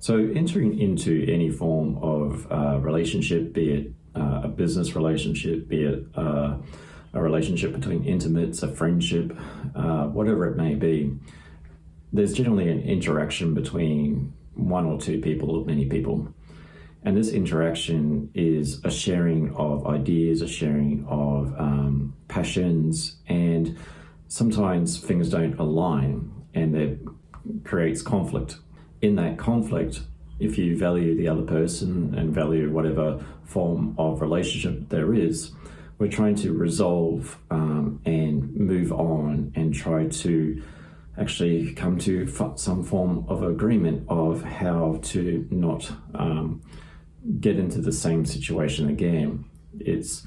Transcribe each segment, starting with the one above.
So entering into any form of relationship, be it a business relationship, be it a relationship between intimates, a friendship, whatever it may be, there's generally an interaction between one or two people or many people. And this interaction is a sharing of ideas, a sharing of passions, and sometimes things don't align and that creates conflict. In that conflict, if you value the other person and value whatever form of relationship there is, we're trying to resolve and move on and try to actually come to some form of agreement of how to not get into the same situation again. It's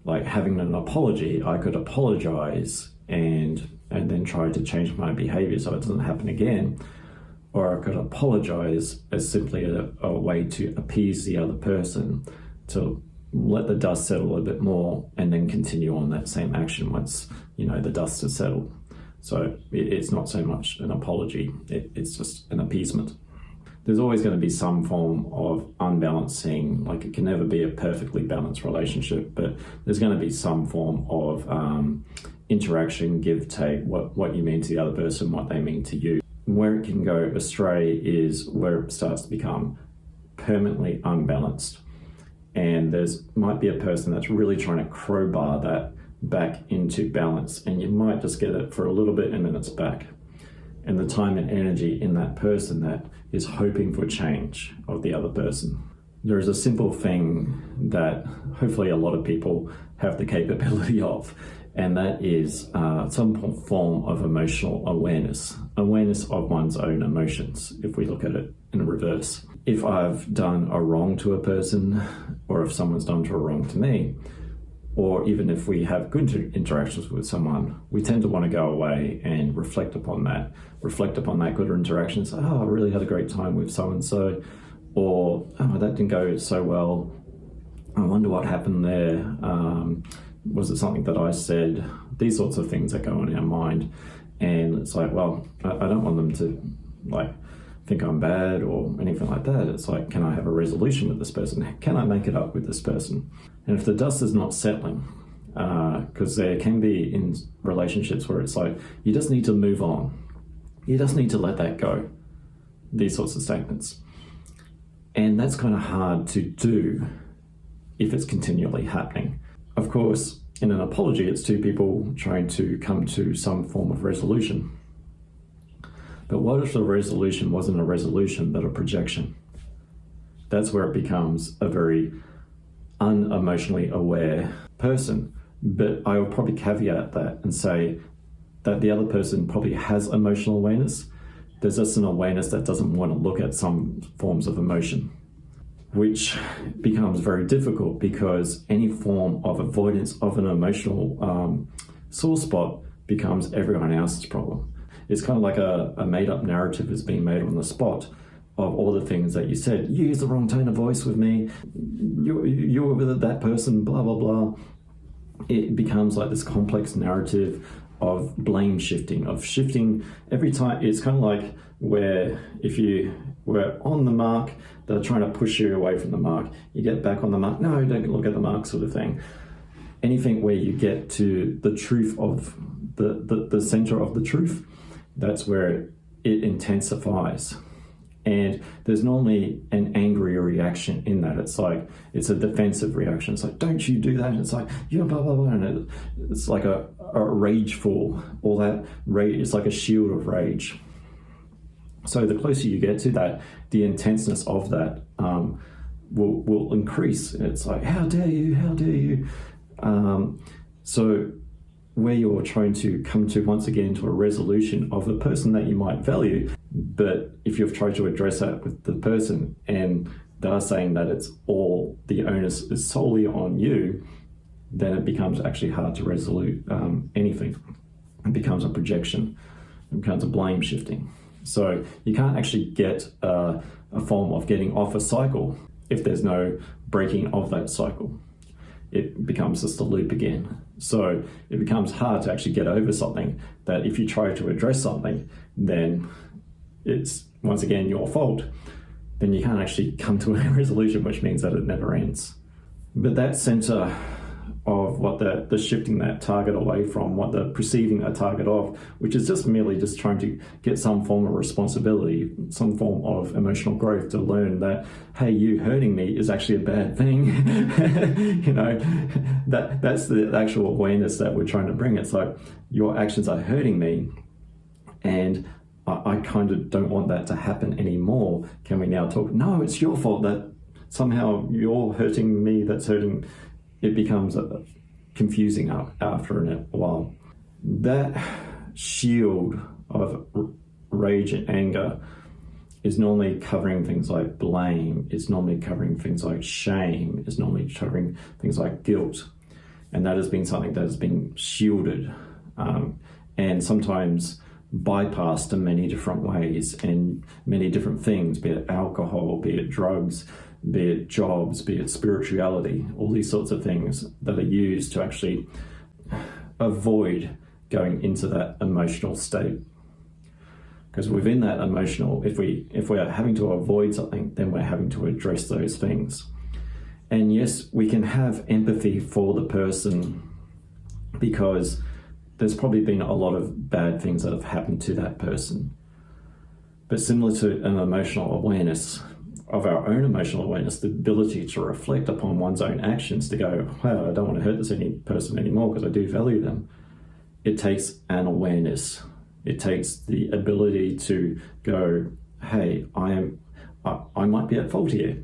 like having an apology. I could apologize and then try to change my behavior so it doesn't happen again. Or I could apologize as simply a way to appease the other person, to let the dust settle a bit more and then continue on that same action once, the dust has settled. So it's not so much an apology, it's just an appeasement. There's always going to be some form of unbalancing, like it can never be a perfectly balanced relationship, but there's going to be some form of interaction, give, take, what you mean to the other person, what they mean to you. Where it can go astray is where it starts to become permanently unbalanced. And might be a person that's really trying to crowbar that back into balance, and you might just get it for a little bit and then it's back. And the time and energy in that person that is hoping for change of the other person. There is a simple thing that hopefully a lot of people have the capability of, and that is some form of emotional awareness of one's own emotions, if we look at it in reverse. If I've done a wrong to a person, or if someone's done a wrong to me, or even if we have good interactions with someone, we tend to want to go away and reflect upon that good interaction. So, I really had a great time with so-and-so, or, that didn't go so well. I wonder what happened there. Was it something that I said? These sorts of things that go on in our mind. And it's like, well, I don't want them to think I'm bad or anything like that. It's like, can I have a resolution with this person? Can I make it up with this person? And if the dust is not settling, because there can be in relationships where it's like, you just need to move on. You just need to let that go. These sorts of statements. And that's kind of hard to do if it's continually happening. Of course, in an apology, it's two people trying to come to some form of resolution. But what if the resolution wasn't a resolution, but a projection? That's where it becomes a very unemotionally aware person. But I would probably caveat that and say that the other person probably has emotional awareness. There's just an awareness that doesn't want to look at some forms of emotion, which becomes very difficult because any form of avoidance of an emotional sore spot becomes everyone else's problem. It's kind of like a made-up narrative is being made on the spot of all the things that you said. You used the wrong tone of voice with me. You were with that person, blah, blah, blah. It becomes like this complex narrative of blame shifting, of shifting every time. It's kind of like where if you were on the mark, they're trying to push you away from the mark. You get back on the mark. No, don't look at the mark, sort of thing. Anything where you get to the truth of the center of the truth, that's where it intensifies. And there's normally an angry reaction in that. It's like, it's a defensive reaction. It's like, don't you do that. And it's like, blah, blah, blah. And it's like a rageful, all that rage. It's like a shield of rage. So the closer you get to that, the intenseness of that will increase. It's like, how dare you? So where you're trying to come to, once again, to a resolution of a person that you might value, but if you've tried to address that with the person and they're saying that it's all, the onus is solely on you, then it becomes actually hard to resolve anything. It becomes a projection. It becomes a blame shifting. So you can't actually get a form of getting off a cycle if there's no breaking of that cycle. It becomes just a loop again. So it becomes hard to actually get over something that if you try to address something, then it's once again your fault. then you can't actually come to a resolution, which means that it never ends. But that center of what the shifting that target away from, what the perceiving a target of, which is just merely just trying to get some form of responsibility, some form of emotional growth to learn that, hey, you hurting me is actually a bad thing. That's the actual awareness that we're trying to bring. It's like, your actions are hurting me, and I kind of don't want that to happen anymore. Can we now talk? No, it's your fault that somehow you're hurting me, that's hurting. It becomes confusing after a while. That shield of rage and anger is normally covering things like blame, it's normally covering things like shame, it's normally covering things like guilt. And that has been something that has been shielded and sometimes bypassed in many different ways and many different things, be it alcohol, be it drugs, be it jobs, be it spirituality, all these sorts of things that are used to actually avoid going into that emotional state. Because within that emotional, if we're having to avoid something, then we're having to address those things. And yes, we can have empathy for the person because there's probably been a lot of bad things that have happened to that person. But similar to an emotional awareness, of our own emotional awareness, the ability to reflect upon one's own actions, to go, wow, I don't want to hurt this person anymore because I do value them. It takes an awareness. It takes the ability to go, hey, I might be at fault here.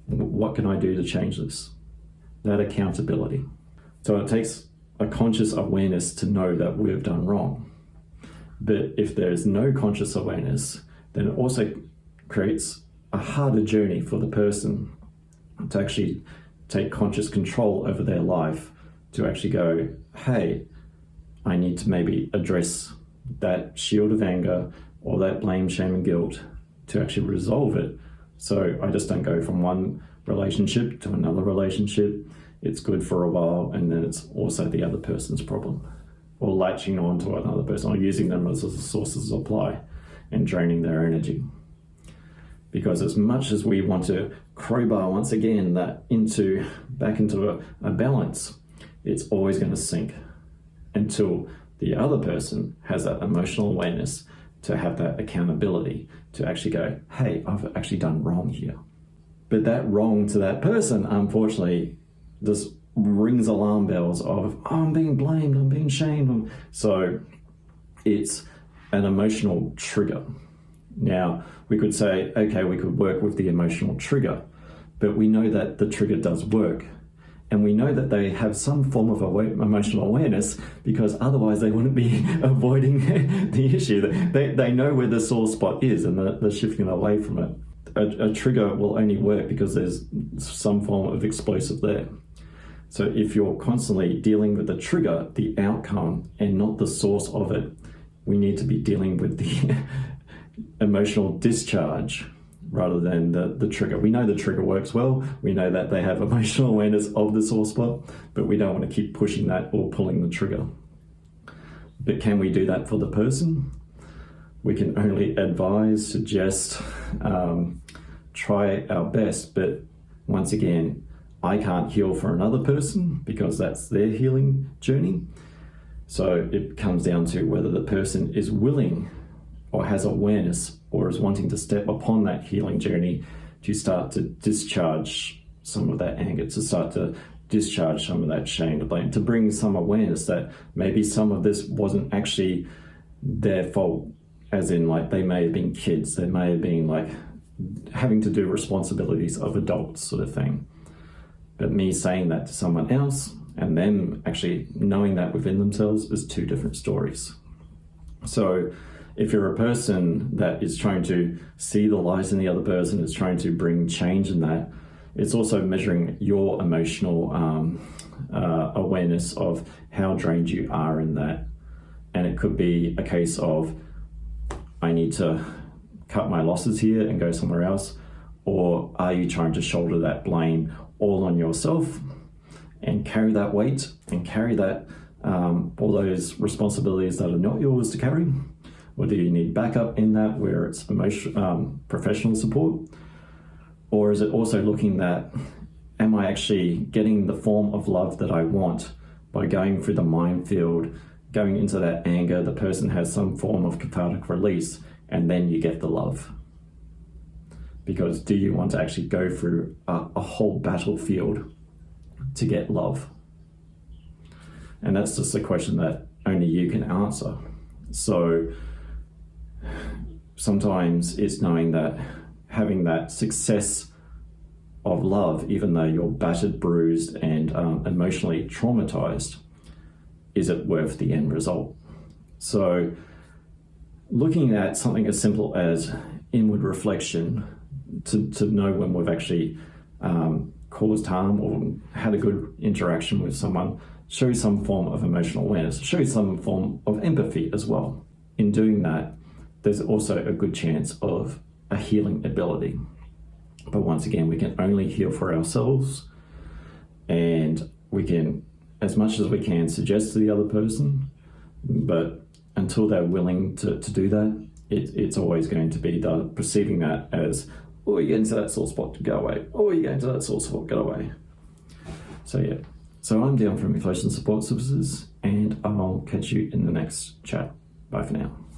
What can I do to change this? That accountability. So it takes a conscious awareness to know that we've done wrong. But if there's no conscious awareness, then it also creates a harder journey for the person to actually take conscious control over their life, to actually go, hey, I need to maybe address that shield of anger or that blame, shame, and guilt to actually resolve it. So I just don't go from one relationship to another relationship. It's good for a while, and then it's also the other person's problem, or latching on to another person, or using them as a source of supply and draining their energy. Because as much as we want to crowbar once again that back into a balance, it's always going to sink until the other person has that emotional awareness to have that accountability to actually go, hey, I've actually done wrong here. But that wrong to that person, unfortunately, just rings alarm bells of, oh, I'm being blamed, I'm being shamed. So it's an emotional trigger. Now, we could say, okay, we could work with the emotional trigger, but we know that the trigger does work. And we know that they have some form of emotional awareness, because otherwise they wouldn't be avoiding the issue. They know where the sore spot is and they're shifting away from it. A trigger will only work because there's some form of explosive there. So if you're constantly dealing with the trigger, the outcome, and not the source of it, we need to be dealing with the emotional discharge rather than the trigger. We know the trigger works well. We know that they have emotional awareness of the sore spot, but we don't want to keep pushing that or pulling the trigger. But can we do that for the person? We can only advise, suggest, try our best. But once again, I can't heal for another person because that's their healing journey. So it comes down to whether the person is willing or has awareness or is wanting to step upon that healing journey to start to discharge some of that anger, to start to discharge some of that shame, to blame, to bring some awareness that maybe some of this wasn't actually their fault, as in like they may have been kids, they may have been like having to do responsibilities of adults sort of thing. But me saying that to someone else and them actually knowing that within themselves is two different stories. So if you're a person that is trying to see the light in the other person, is trying to bring change in that, it's also measuring your emotional awareness of how drained you are in that. And it could be a case of, I need to cut my losses here and go somewhere else. Or are you trying to shoulder that blame all on yourself and carry that weight and carry that all those responsibilities that are not yours to carry? Or do you need backup in that where it's professional support? Or is it also looking at, am I actually getting the form of love that I want by going through the minefield, going into that anger, the person has some form of cathartic release, and then you get the love? Because do you want to actually go through a whole battlefield to get love? And that's just a question that only you can answer. So sometimes it's knowing that having that success of love, even though you're battered, bruised, and emotionally traumatized, is it worth the end result? So looking at something as simple as inward reflection to know when we've actually caused harm or had a good interaction with someone shows some form of emotional awareness, shows some form of empathy as well. In doing that, there's also a good chance of a healing ability. But once again, we can only heal for ourselves, and we can, as much as we can, suggest to the other person, but until they're willing to do that, it's always going to be perceiving that as, oh, you get into that sore spot, go away. Oh, you get into that sore spot, go away. So yeah, so I'm Dion from Emotion Support Services, and I'll catch you in the next chat. Bye for now.